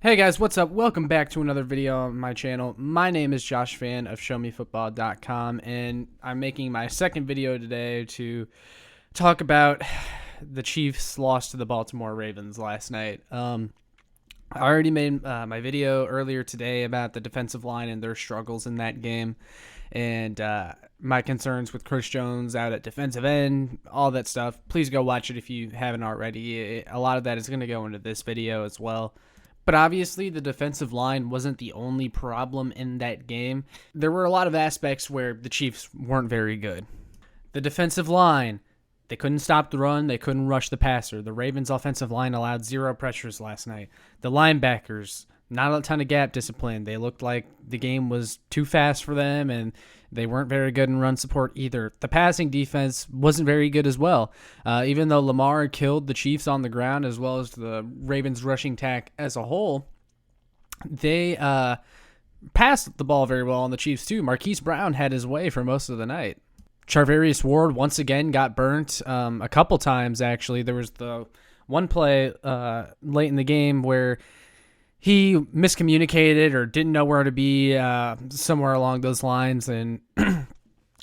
Hey guys, what's up? Welcome back to another video on my channel. My name is Josh Fan of ShowMeFootball.com, and I'm making my second video today to talk about the Chiefs' loss to the Baltimore Ravens last night. I already made my video earlier today about the defensive line and their struggles in that game, and my concerns with Chris Jones out at defensive end, all that stuff. Please go watch it if you haven't already. A lot of that is going to go into this video as well. But obviously, the defensive line wasn't the only problem in that game. There were a lot of aspects where the Chiefs weren't very good. The defensive line, they couldn't stop the run. They couldn't rush the passer. The Ravens' offensive line allowed 0 pressures last night. The linebackers, not a ton of gap discipline. They looked like the game was too fast for them, and they weren't very good in run support either. The passing defense wasn't very good as well. Even though Lamar killed the Chiefs on the ground as well as the Ravens rushing attack as a whole, they passed the ball very well on the Chiefs too. Marquise Brown had his way for most of the night. Charvarius Ward once again got burnt a couple times, actually. There was the one play late in the game where he miscommunicated or didn't know where to be somewhere along those lines and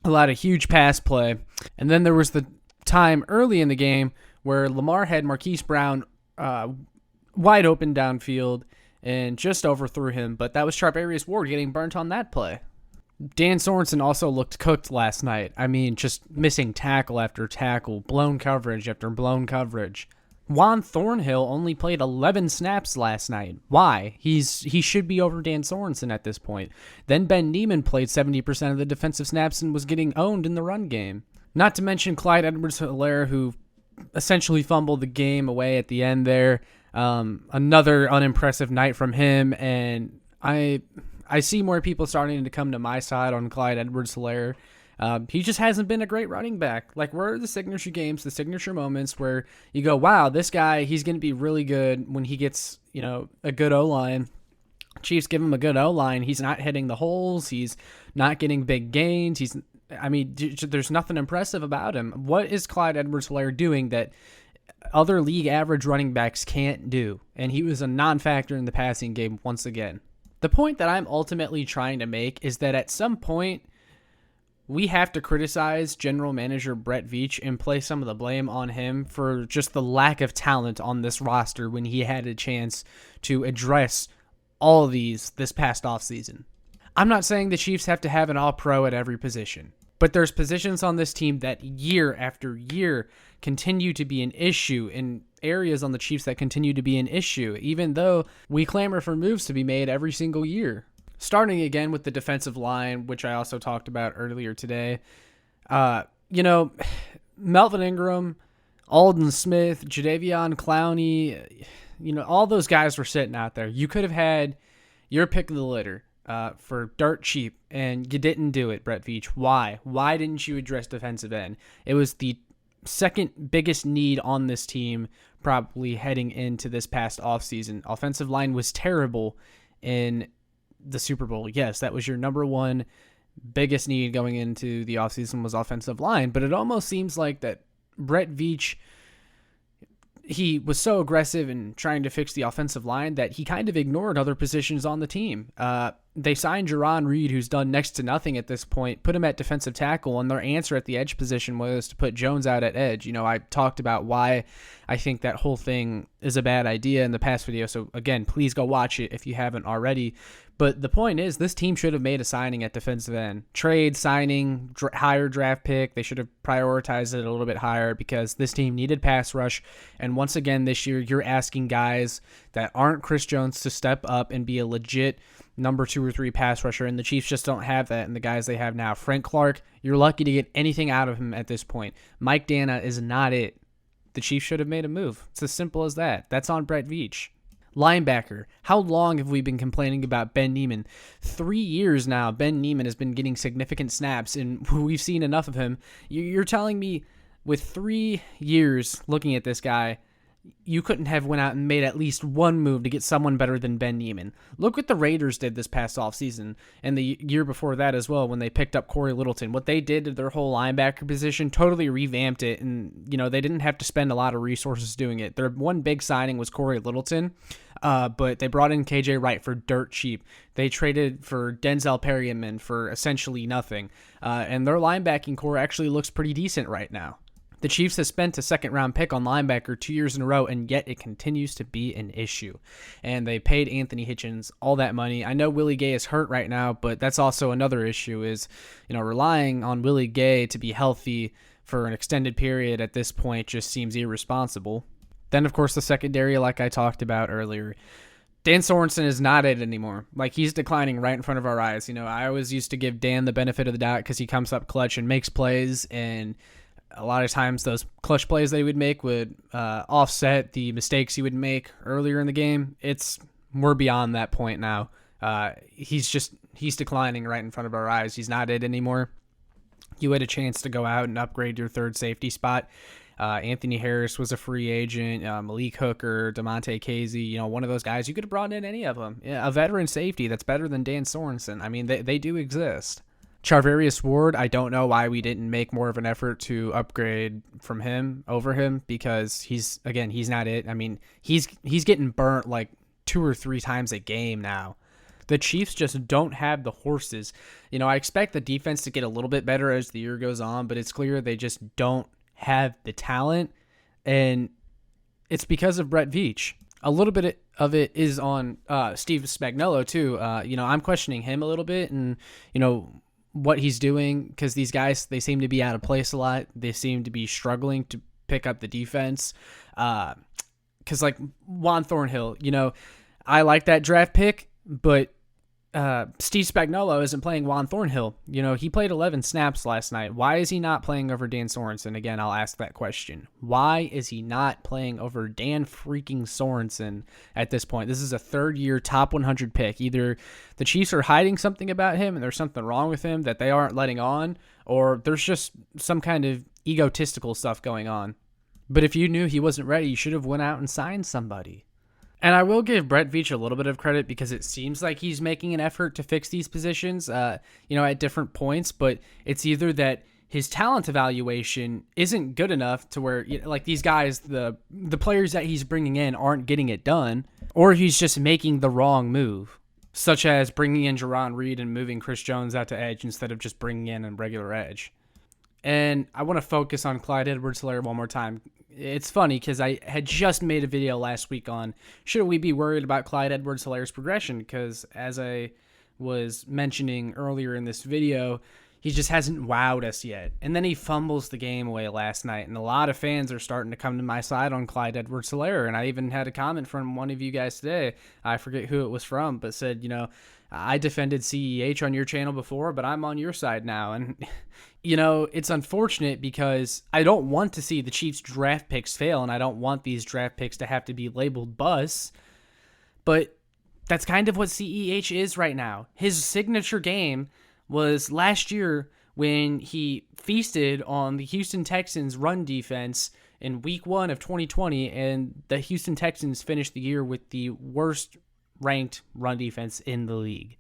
allowed a huge pass play. And then there was the time early in the game where Lamar had Marquise Brown wide open downfield and just overthrew him, but that was Charvarius Ward getting burnt on that play. Dan Sorensen also looked cooked last night. I mean, just missing tackle after tackle, blown coverage after blown coverage. Juan Thornhill only played 11 snaps last night. Why? He should be over Dan Sorensen at this point. Then Ben Niemann played 70% of the defensive snaps and was getting owned in the run game. Not to mention Clyde Edwards-Helaire, who essentially fumbled the game away at the end there. Another unimpressive night from him, and I see more people starting to come to my side on Clyde Edwards-Helaire. He just hasn't been a great running back. Like, where are the signature games, the signature moments where you go, wow, this guy, he's going to be really good when he gets, a good O-line. Chiefs give him a good O-line. He's not hitting the holes. He's not getting big gains. There's nothing impressive about him. What is Clyde Edwards-Helaire doing that other league average running backs can't do? And he was a non-factor in the passing game once again. The point that I'm ultimately trying to make is that at some point, we have to criticize general manager Brett Veach and place some of the blame on him for just the lack of talent on this roster when he had a chance to address all of these this past offseason. I'm not saying the Chiefs have to have an all-pro at every position, but there's positions on this team that year after year continue to be an issue, and areas on the Chiefs that continue to be an issue, even though we clamor for moves to be made every single year. Starting again with the defensive line, which I also talked about earlier today. Melvin Ingram, Aldon Smith, Jadeveon Clowney, all those guys were sitting out there. You could have had your pick of the litter for dirt cheap, and you didn't do it, Brett Veach. Why? Why didn't you address defensive end? It was the second biggest need on this team probably heading into this past offseason. Offensive line was terrible in the Super Bowl. Yes, that was your number one biggest need going into the offseason was offensive line, but it almost seems like that Brett Veach, he was so aggressive in trying to fix the offensive line that he kind of ignored other positions on the team. They signed Jarron Reed, who's done next to nothing at this point, put him at defensive tackle, and their answer at the edge position was to put Jones out at edge. I talked about why I think that whole thing is a bad idea in the past video, so again, please go watch it if you haven't already. But the point is, this team should have made a signing at defensive end. Trade, signing, higher draft pick. They should have prioritized it a little bit higher because this team needed pass rush. And once again this year, you're asking guys that aren't Chris Jones to step up and be a legit number 2 or 3 pass rusher, and the Chiefs just don't have that in the guys they have now. Frank Clark, you're lucky to get anything out of him at this point. Mike Dana is not it. The Chiefs should have made a move. It's as simple as that. That's on Brett Veach. Linebacker, how long have we been complaining about Ben Niemann? 3 years now, Ben Niemann has been getting significant snaps, and we've seen enough of him. You're telling me with 3 years looking at this guy, you couldn't have went out and made at least one move to get someone better than Ben Neiman. Look what the Raiders did this past offseason and the year before that as well when they picked up Corey Littleton. What they did to their whole linebacker position totally revamped it, and they didn't have to spend a lot of resources doing it. Their one big signing was Corey Littleton, but they brought in KJ Wright for dirt cheap. They traded for Denzel Perryman for essentially nothing, and their linebacking core actually looks pretty decent right now. The Chiefs have spent a second-round pick on linebacker 2 years in a row, and yet it continues to be an issue. And they paid Anthony Hitchens all that money. I know Willie Gay is hurt right now, but that's also another issue is, relying on Willie Gay to be healthy for an extended period at this point just seems irresponsible. Then, of course, the secondary, like I talked about earlier. Dan Sorensen is not it anymore. He's declining right in front of our eyes. I always used to give Dan the benefit of the doubt because he comes up clutch and makes plays, and a lot of times those clutch plays that he would make would offset the mistakes he would make earlier in the game. We're beyond that point now. He's declining right in front of our eyes. He's not it anymore. You had a chance to go out and upgrade your third safety spot. Anthony Harris was a free agent. Malik Hooker, DeMonte Casey, one of those guys. You could have brought in any of them. Yeah, a veteran safety that's better than Dan Sorensen. I mean, they do exist. Charvarius Ward, I don't know why we didn't make more of an effort to upgrade from him over him because he's not it. I mean, he's getting burnt 2 or 3 times a game now. The Chiefs just don't have the horses. I expect the defense to get a little bit better as the year goes on, but it's clear they just don't have the talent, and it's because of Brett Veach. A little bit of it is on Steve Spagnuolo too. I'm questioning him a little bit, and what he's doing because these guys, they seem to be out of place a lot. They seem to be struggling to pick up the defense. Because Juan Thornhill, I like that draft pick, but Steve Spagnuolo isn't playing Juan Thornhill. He played 11 snaps last night. Why is he not playing over Dan Sorensen? Again, I'll ask that question. Why is he not playing over Dan freaking Sorensen at this point? This is a third-year top 100 pick. Either the Chiefs are hiding something about him and there's something wrong with him that they aren't letting on, or there's just some kind of egotistical stuff going on. But if you knew he wasn't ready, you should have went out and signed somebody. And I will give Brett Veach a little bit of credit because it seems like he's making an effort to fix these positions, at different points. But it's either that his talent evaluation isn't good enough to where, these guys, the players that he's bringing in aren't getting it done, or he's just making the wrong move, such as bringing in Jerron Reed and moving Chris Jones out to edge instead of just bringing in a regular edge. And I want to focus on Clyde Edwards-Helaire one more time. It's funny because I had just made a video last week on should we be worried about Clyde Edwards-Helaire's progression, because as I was mentioning earlier in this video, he just hasn't wowed us yet. And then he fumbles the game away last night, and a lot of fans are starting to come to my side on Clyde Edwards-Helaire. And I even had a comment from one of you guys today, I forget who it was from, but said, I defended CEH on your channel before, but I'm on your side now. And, it's unfortunate because I don't want to see the Chiefs draft picks fail, and I don't want these draft picks to have to be labeled busts. But that's kind of what CEH is right now. His signature game was last year when he feasted on the Houston Texans' run defense in week 1 of 2020, and the Houston Texans finished the year with the worst ranked run defense in the league.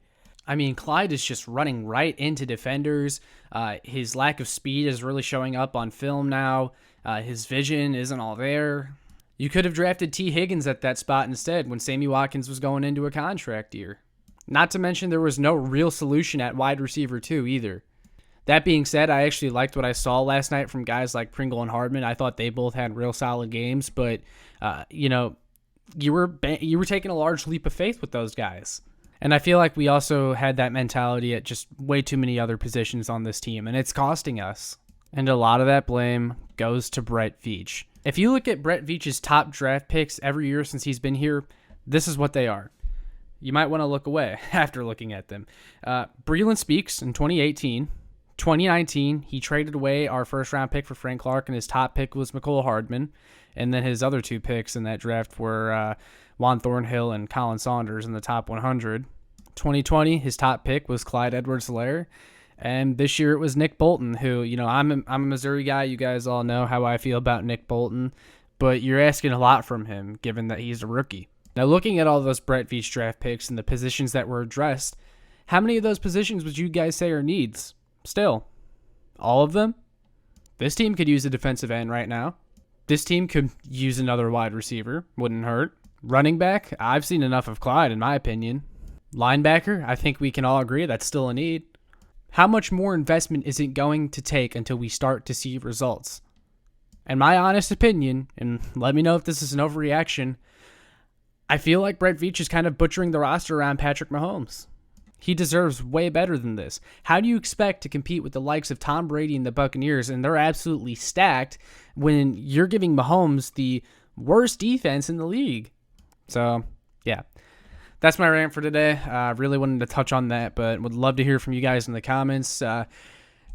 I mean, Clyde is just running right into defenders. His lack of speed is really showing up on film now. His vision isn't all there. You could have drafted T. Higgins at that spot instead when Sammy Watkins was going into a contract year. Not to mention there was no real solution at wide receiver too either. That being said, I actually liked what I saw last night from guys like Pringle and Hardman. I thought they both had real solid games, but you were taking a large leap of faith with those guys. And I feel like we also had that mentality at just way too many other positions on this team, and it's costing us. And a lot of that blame goes to Brett Veach. If you look at Brett Veach's top draft picks every year since he's been here, this is what they are. You might want to look away after looking at them. Breeland Speaks in 2018. 2019, he traded away our first-round pick for Frank Clark, and his top pick was Mecole Hardman. And then his other 2 picks in that draft were Juan Thornhill and Colin Saunders in the top 100. 2020, his top pick was Clyde Edwards-Helaire. And this year it was Nick Bolton, who, I'm a Missouri guy. You guys all know how I feel about Nick Bolton. but you're asking a lot from him given that he's a rookie. Now, looking at all those Brett Veach draft picks and the positions that were addressed, how many of those positions would you guys say are needs? Still, all of them? This team could use a defensive end right now. This team could use another wide receiver. Wouldn't hurt. Running back, I've seen enough of Clyde, in my opinion. Linebacker, I think we can all agree that's still a need. How much more investment is it going to take until we start to see results? In my honest opinion, and let me know if this is an overreaction, I feel like Brett Veach is kind of butchering the roster around Patrick Mahomes. He deserves way better than this. How do you expect to compete with the likes of Tom Brady and the Buccaneers, and they're absolutely stacked, when you're giving Mahomes the worst defense in the league? So, yeah. That's my rant for today. I really wanted to touch on that, but would love to hear from you guys in the comments.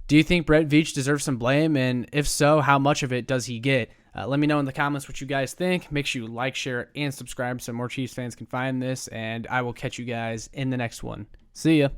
Do you think Brett Veach deserves some blame? And if so, how much of it does he get? Let me know in the comments what you guys think. Make sure you like, share, and subscribe so more Chiefs fans can find this. And I will catch you guys in the next one. See ya.